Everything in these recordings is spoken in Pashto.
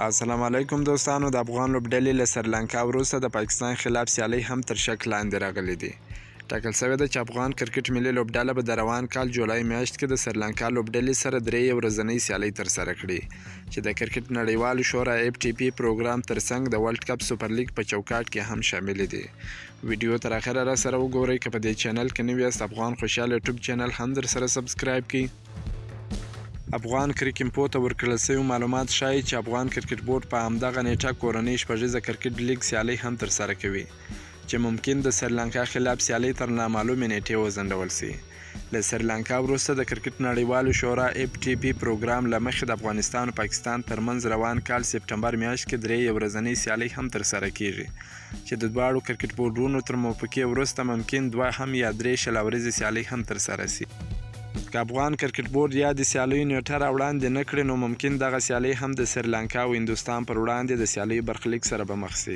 السلام علیکم دوستانو. د افغان لوبډلي له سریلانکا وروسته د پاکستان خلاف سیالي هم تر شک لاندې راغلي دي. ټاکل شوې ده چې افغان کرکټ ملي لوبډله به د روان کال جولای میاشت کې د سریلانکا لوبډلي سره درې ورځنۍ سیالي ترسره کړي چې د کرکټ نړیوال شورا FTP پروګرام ترڅنګ د ورلد کپ سوپر لیګ په چوکاټ کې هم شامل دي. ویډیو تر اخره را سره وګورئ. که په دې چینل کې نوی یاست افغان خوشحال یوټیوب چینل هم در سره سبسکرایب کړئ. افغان کرکټ انفو ته ورکړل شوي معلومات ښایي چې افغان کرکټ بورډ په همدغه نیټه کورنۍ شپږیزه کرکټ لیګ سیالۍ هم ترسره کوي چې ممکن د سریلانکا خلاف سیالۍ تر نامعلومې نیټې وځنډول شي. له سریلانکا وروسته د کرکټ نړیوالو شورا FTP پروګرام له مخې د افغانستان او پاکستان ترمنځ روان کال سپټمبر میاشت کې درې ورځنۍ سیالۍ هم ترسره کیږي چې د دواړو کرکټ بورډونو تر موافقې وروسته ممکن دوه هم یا درې شل ورځې سیالۍ هم ترسره شي. که افغان کرکټ بورډ یا د سیالیو نیټه را وړاندې نه کړي نو ممکن دغه سیالۍ هم د سریلانکا او هندوستان پر وړاندې د سیالیو برخلیک سره به مخ شي.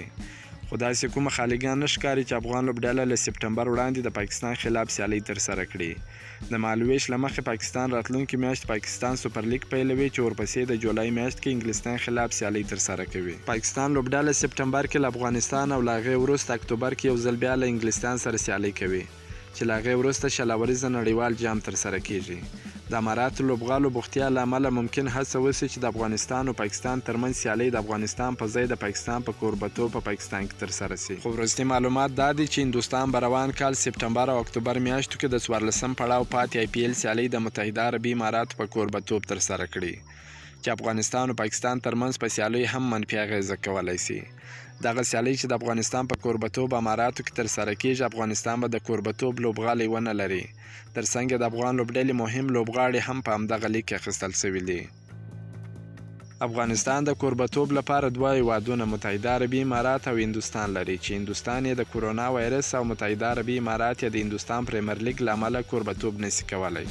خو داسې کومه خالیګان نه ښکاري چې افغان لوبډله له سپټمبر وړاندې د پاکستان خلاف سیالۍ ترسره کړي. د مهالویش له مخې پاکستان راتلونکې میاشت پاکستان سوپر لیګ پیلوي چې ورپسې د جولای میاشت کې انګلستان خلاف سیالۍ ترسره کوي. پاکستان لوبډله سپټمبر کې له افغانستان او له هغې وروسته اکتوبر کې یو ځل بیا له انګلستان سره سیالۍ کوي چې له هغې وروسته شل ورځې نړیوال جام ترسره کیږي. د اماراتو لوبغالو بوختیا له امله ممکن هڅه وشي چې د افغانستان او پاکستان ترمنځ سیالۍ د افغانستان په ځای د پاکستان په کوربتوب په پاکستان کې ترسره شي. خو وروستي معلومات دا دي چې هندوستان به روان کال سپټمبر او اکتوبر میاشتو کې د 14 پړاو پاتې IPL سیالۍ د متحده عربي اماراتو په کوربتوب ترسره کړي چې افغانستان او پاکستان ترمنځ په سیالۍ هم منفي اغیزه کولی شي. دغه سیالۍ چې د افغانستان په کوربتوب اماراتو کې ترسره کیږي افغانستان به د کوربتوب لوبغالی ونه لري. ترڅنګ د افغان لوبډلې مهم لوبغاړي هم په همدغه لیګ کې اخیستل شوي دي. افغانستان د کوربتوب لپاره دوه هیوادونه متحده عربي امارات او هندوستان لري چې هندوستان یې د کورونا وایرس او متحده عربي امارات یې د هندوستان پریمیر لیګ له امله کوربتوب نشي کولی.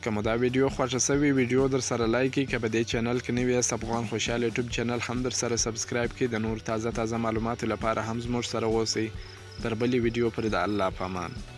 که مو دا ویډیو خوښه شوې ویډیو در سره لایک کړئ. که په دې چینل کې نوی یاست افغان خوشحال یوټیوب چینل هم در سره سبسکرایب کړئ. د نور تازه معلوماتو لپاره هم زموږ سره اوسئ. تر بلې ویډیو پورې د الله په امان.